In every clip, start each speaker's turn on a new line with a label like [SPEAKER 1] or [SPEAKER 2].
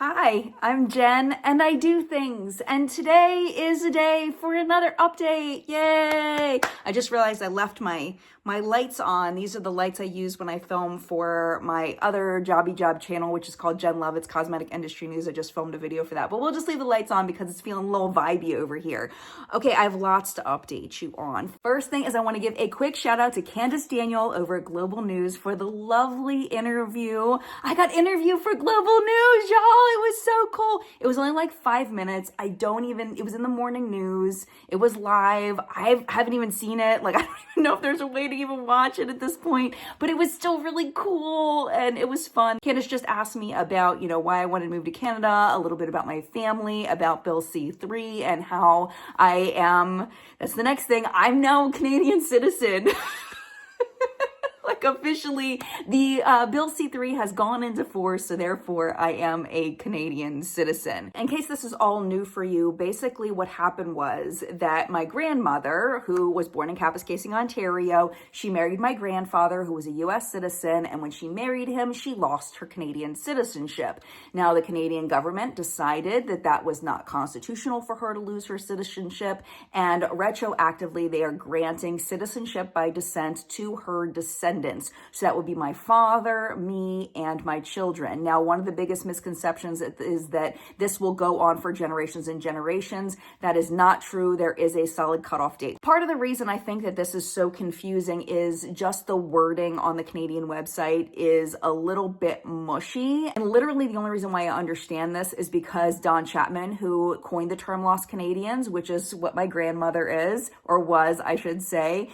[SPEAKER 1] Hi, I'm Jen and I do things, and today is a day for another update. Yay! I just realized I left my lights on. These are the lights I use when I film for my other Jobby Job channel, which is called Jen Lovett's Cosmetic Industry News. I just filmed a video for that, but we'll just leave the lights on because it's feeling a little vibey over here. Okay, I have lots to update you on. First thing is I want to give a quick shout out to Candace Daniel over at Global News for the lovely interview. I got interviewed for Global News, y'all. It was so cool. It was only like 5 minutes. It was in the morning news. It was live. I haven't even seen it. Like, I don't even know if there's a way to even watch it at this point, but it was still really cool and it was fun. Candace just asked me about, why I wanted to move to Canada, a little bit about my family, about Bill C-3 and how that's the next thing, I'm now a Canadian citizen. Like officially, the Bill C-3 has gone into force, so therefore I am a Canadian citizen. In case this is all new for you, basically what happened was that my grandmother, who was born in Kapuskasing, Ontario, she married my grandfather, who was a US citizen, and when she married him, she lost her Canadian citizenship. Now, the Canadian government decided that that was not constitutional for her to lose her citizenship, and retroactively, they are granting citizenship by descent to her descendants. So that would be my father, me, and my children. Now, one of the biggest misconceptions is that this will go on for generations and generations. That is not true. There is a solid cutoff date. Part of the reason I think that this is so confusing is just the wording on the Canadian website is a little bit mushy. And literally the only reason why I understand this is because Don Chapman, who coined the term Lost Canadians, which is what my grandmother is, or was, I should say,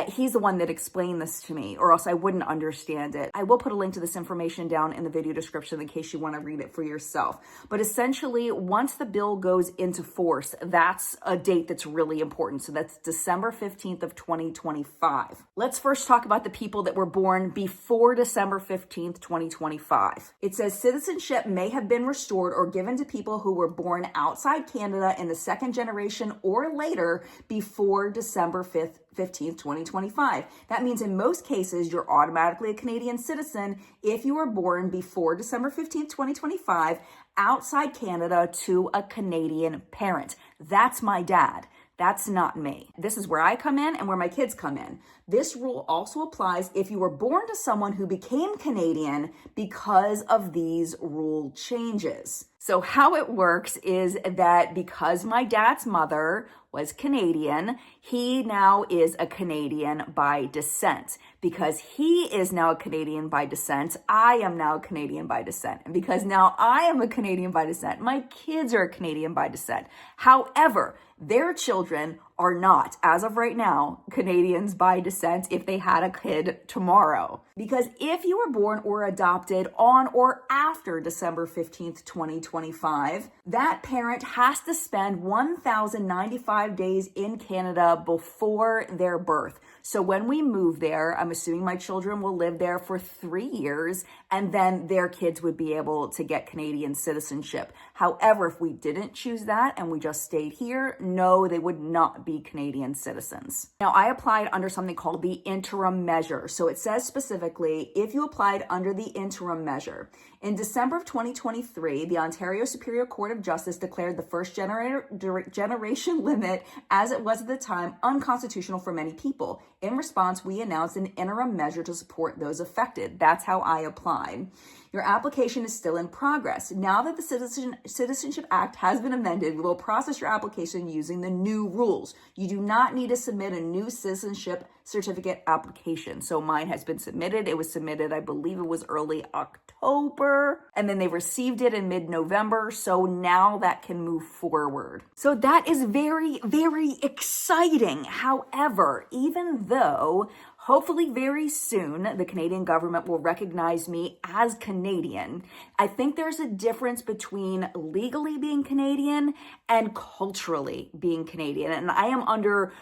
[SPEAKER 1] he's the one that explained this to me, or else I wouldn't understand it. I will put a link to this information down in the video description in case you want to read it for yourself. But essentially, once the bill goes into force, that's a date that's really important. So that's December 15th of 2025. Let's first talk about the people that were born before December 15th, 2025. It says citizenship may have been restored or given to people who were born outside Canada in the second generation or later before December 15th, 2025. That means in most cases, you're automatically a Canadian citizen if you were born before December 15th, 2025, outside Canada to a Canadian parent. That's my dad. That's not me. This is where I come in and where my kids come in. This rule also applies if you were born to someone who became Canadian because of these rule changes. So how it works is that because my dad's mother was Canadian, he now is a Canadian by descent. Because he is now a Canadian by descent, I am now a Canadian by descent. And because now I am a Canadian by descent, my kids are a Canadian by descent. However, their children are not, as of right now, Canadians by descent if they had a kid tomorrow. Because if you were born or adopted on or after December 15th, 2025, that parent has to spend 1,095 days in Canada before their birth. So when we move there, I'm assuming my children will live there for 3 years, and then their kids would be able to get Canadian citizenship. However, if we didn't choose that and we just stayed here, no, they would not be Canadian citizens. Now, I applied under something called the Interim measure. So it says specifically, if you applied under the Interim measure, in December of 2023, the Ontario Superior Court of Justice declared the first generation limit, as it was at the time, unconstitutional for many people. In response, we announced an interim measure to support those affected. That's how I applied. Your application is still in progress. Now that the Citizenship Act has been amended, we will process your application using the new rules. You do not need to submit a new citizenship certificate application. So mine has been submitted. It was submitted, I believe it was early October, and then they received it in mid-November. So now that can move forward. So that is very, very exciting. However, even though hopefully very soon the Canadian government will recognize me as Canadian, I think there's a difference between legally being Canadian and culturally being Canadian. And I am under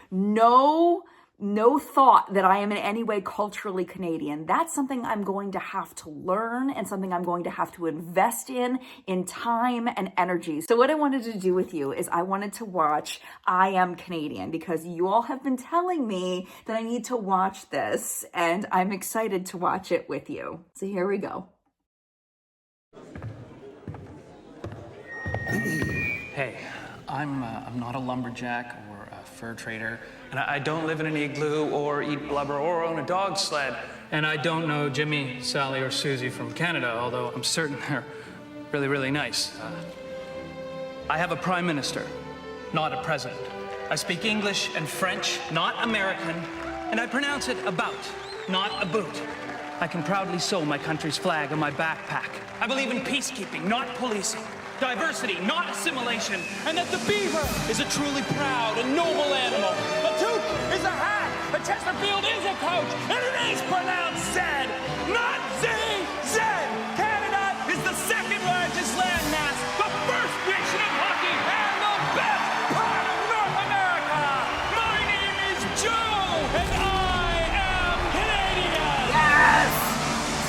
[SPEAKER 1] no thought that I am in any way culturally Canadian. That's something I'm going to have to learn and something I'm going to have to invest in time and energy. So what I wanted to do with you is I wanted to watch I Am Canadian because you all have been telling me that I need to watch this and I'm excited to watch it with you. So here we go.
[SPEAKER 2] Hey, I'm not a lumberjack or a fur trader, and I don't live in an igloo or eat blubber or own a dog sled. And I don't know Jimmy, Sally, or Susie from Canada, although I'm certain they're really, really nice. I have a prime minister, not a president. I speak English and French, not American, and I pronounce it about, not a boot. I can proudly sew my country's flag on my backpack. I believe in peacekeeping, not policing. Diversity, not assimilation. And that the beaver is a truly proud and noble animal. A toque is a hat. A Chesterfield is a coach. And it is pronounced Z, not Z. Canada is the second largest landmass, the first nation of hockey, and the best part of North America. My name is Joe, and I am Canadian.
[SPEAKER 1] Yes!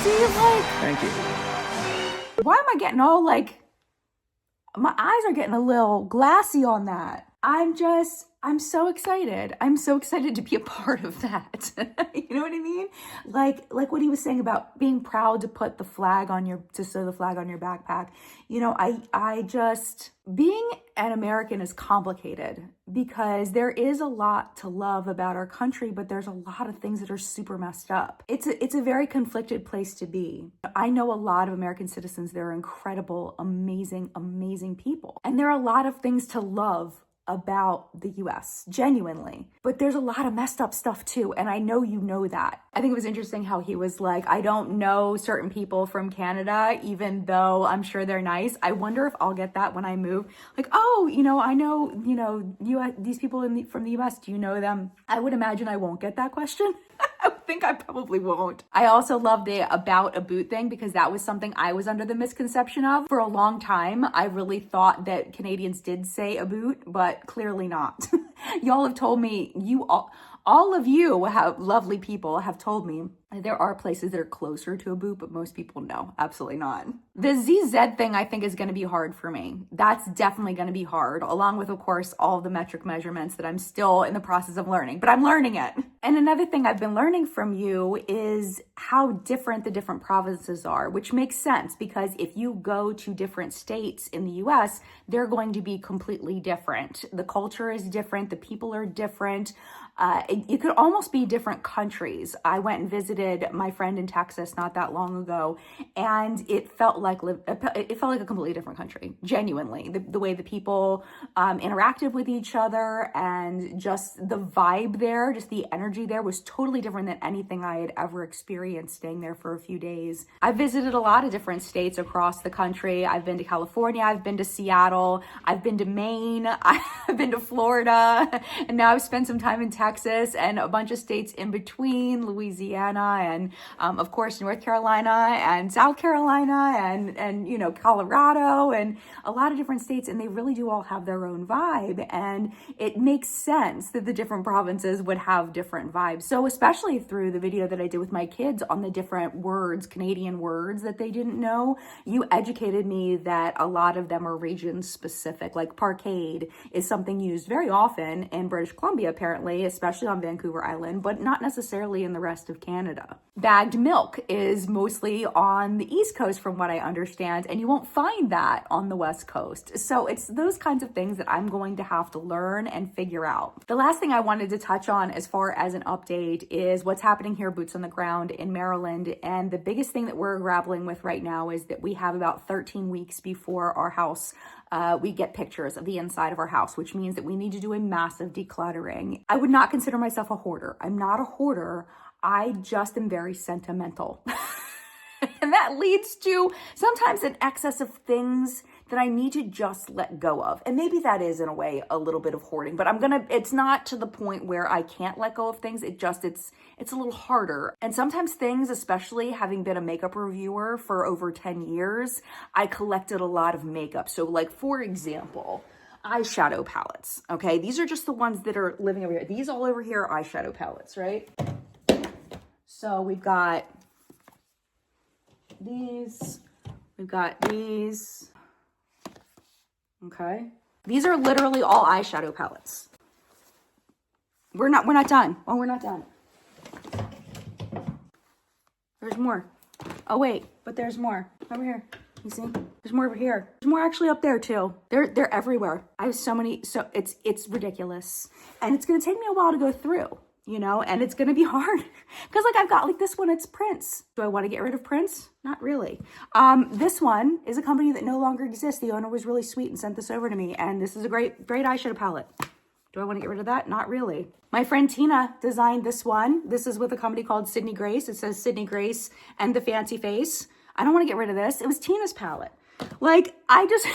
[SPEAKER 1] See, like...
[SPEAKER 2] Thank you.
[SPEAKER 1] Why am I getting all, like... My eyes are getting a little glassy on that. I'm so excited. I'm so excited to be a part of that. You know what I mean? Like what he was saying about being proud to put the flag on to sew the flag on your backpack. You know, being an American is complicated because there is a lot to love about our country, but there's a lot of things that are super messed up. It's a very conflicted place to be. I know a lot of American citizens. They're incredible, amazing, amazing people. And there are a lot of things to love about the US, genuinely. But there's a lot of messed up stuff too, and I know you know that. I think it was interesting how he was like, I don't know certain people from Canada, even though I'm sure they're nice. I wonder if I'll get that when I move. Like, oh, I know, these people from the US, do you know them? I would imagine I won't get that question. I think I probably won't. I also love the about a boot thing because that was something I was under the misconception of for a long time. I really thought that Canadians did say a boot, but clearly not. Y'all have told me, all of you lovely people have told me there are places that are closer to a boot, but most people no, absolutely not. The ZZ thing I think is going to be hard for me. That's definitely going to be hard, along with, of course, all the metric measurements that I'm still in the process of learning, but I'm learning it. And another thing I've been learning from you is how different the different provinces are, which makes sense because if you go to different states in the US, they're going to be completely different. The culture is different. The people are different. It could almost be different countries. I went and visited my friend in Texas not that long ago, and it felt like a completely different country, genuinely. The way the people interacted with each other and just the vibe there, just the energy there was totally different than anything I had ever experienced staying there for a few days. I visited a lot of different states across the country. I've been to California, I've been to Seattle, I've been to Maine, I've been to Florida, and now I've spent some time in Texas and a bunch of states in between, Louisiana and of course North Carolina and South Carolina and Colorado and a lot of different states, and they really do all have their own vibe, and it makes sense that the different provinces would have different vibes. So especially through the video that I did with my kids on the different words, Canadian words that they didn't know, you educated me that a lot of them are region specific. Like parkade is something used very often in British Columbia apparently, especially on Vancouver Island, but not necessarily in the rest of Canada. Bagged milk is mostly on the East Coast from what I understand, and you won't find that on the West Coast. So it's those kinds of things that I'm going to have to learn and figure out. The last thing I wanted to touch on as far as an update is what's happening here, boots on the ground in Maryland. And the biggest thing that we're grappling with right now is that we have about 13 weeks before our house we get pictures of the inside of our house, which means that we need to do a massive decluttering. I would not consider myself a hoarder. I'm not a hoarder. I just am very sentimental. And that leads to sometimes an excess of things that I need to just let go of. And maybe that is in a way a little bit of hoarding, but it's not to the point where I can't let go of things. It's a little harder. And sometimes things, especially having been a makeup reviewer for over 10 years, I collected a lot of makeup. So like, for example, eyeshadow palettes. Okay. These are just the ones that are living over here. These all over here are eyeshadow palettes, right? So we've got these, we've got these. Okay. These are literally all eyeshadow palettes. We're not done. Oh, we're not done. There's more. Oh, wait, but there's more over here. You see? There's more over here. There's more actually up there too. They're everywhere. I have so many, so it's ridiculous. And it's gonna take me a while to go through, you know, and it's gonna be hard. Cause like I've got like this one, it's Prince. Do I wanna get rid of Prince? Not really. This one is a company that no longer exists. The owner was really sweet and sent this over to me. And this is a great eyeshadow palette. Do I want to get rid of that? Not really. My friend Tina designed this one. This is with a company called Sydney Grace. It says Sydney Grace and the Fancy Face. I don't want to get rid of this. It was Tina's palette. Like, I just,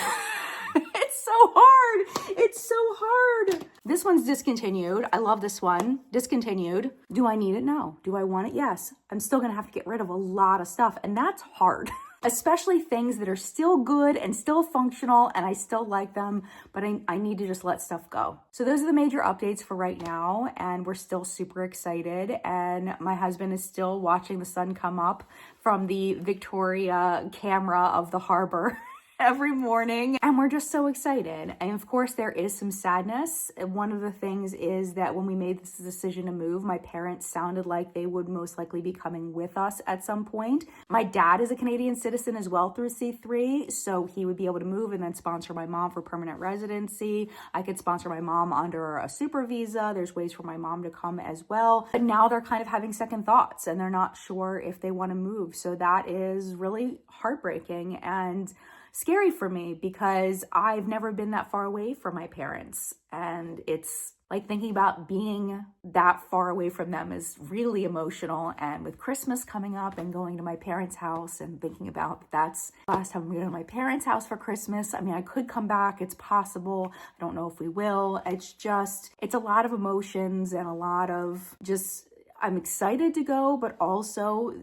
[SPEAKER 1] it's so hard. It's so hard. This one's discontinued. I love this one. Discontinued. Do I need it? No. Do I want it? Yes. I'm still going to have to get rid of a lot of stuff. And that's hard. Especially things that are still good and still functional and I still like them, but I need to just let stuff go. So those are the major updates for right now, and we're still super excited, and my husband is still watching the sun come up from the Victoria camera of the harbor every morning, and we're just so excited. And of course there is some sadness. One of the things is that when we made this decision to move, my parents sounded like they would most likely be coming with us at some point. My dad is a Canadian citizen as well through C3, so he would be able to move and then sponsor my mom for permanent residency. I could sponsor my mom under a super visa. There's ways for my mom to come as well. But now they're kind of having second thoughts and they're not sure if they want to move. So that is really heartbreaking and scary for me because I've never been that far away from my parents, and it's like thinking about being that far away from them is really emotional. And with Christmas coming up and going to my parents' house and thinking about that's the last time I'm going to my parents' house for Christmas. I mean, I could come back. It's possible. I don't know if we will. It's a lot of emotions and a lot of just, I'm excited to go, but also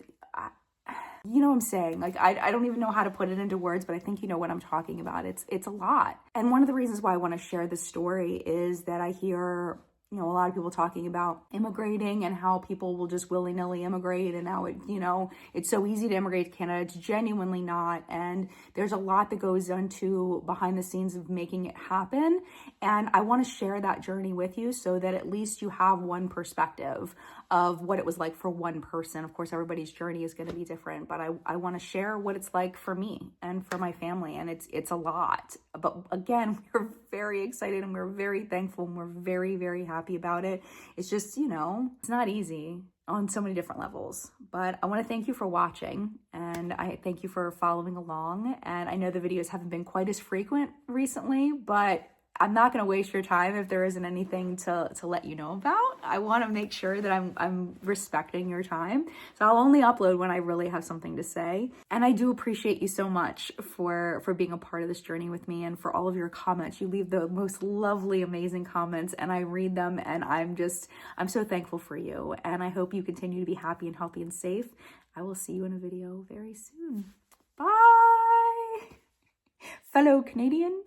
[SPEAKER 1] you know what I'm saying? Like, I don't even know how to put it into words, but I think you know what I'm talking about. It's a lot. And one of the reasons why I want to share this story is that I hear, you know, a lot of people talking about immigrating and how people will just willy-nilly immigrate and how it's so easy to immigrate to Canada. It's genuinely not. And there's a lot that goes into behind the scenes of making it happen. And I want to share that journey with you so that at least you have one perspective of what it was like for one person. Of course, everybody's journey is going to be different, but I want to share what it's like for me and for my family. And it's a lot. But again, we're very excited and we're very thankful and we're very, very happy about it. It's just, you know, it's not easy on so many different levels. But I want to thank you for watching, and I thank you for following along. And I know the videos haven't been quite as frequent recently, but I'm not going to waste your time if there isn't anything to let you know about. I want to make sure that I'm respecting your time. So I'll only upload when I really have something to say. And I do appreciate you so much for being a part of this journey with me and for all of your comments. You leave the most lovely, amazing comments and I read them, and I'm so thankful for you. And I hope you continue to be happy and healthy and safe. I will see you in a video very soon. Bye, fellow Canadian.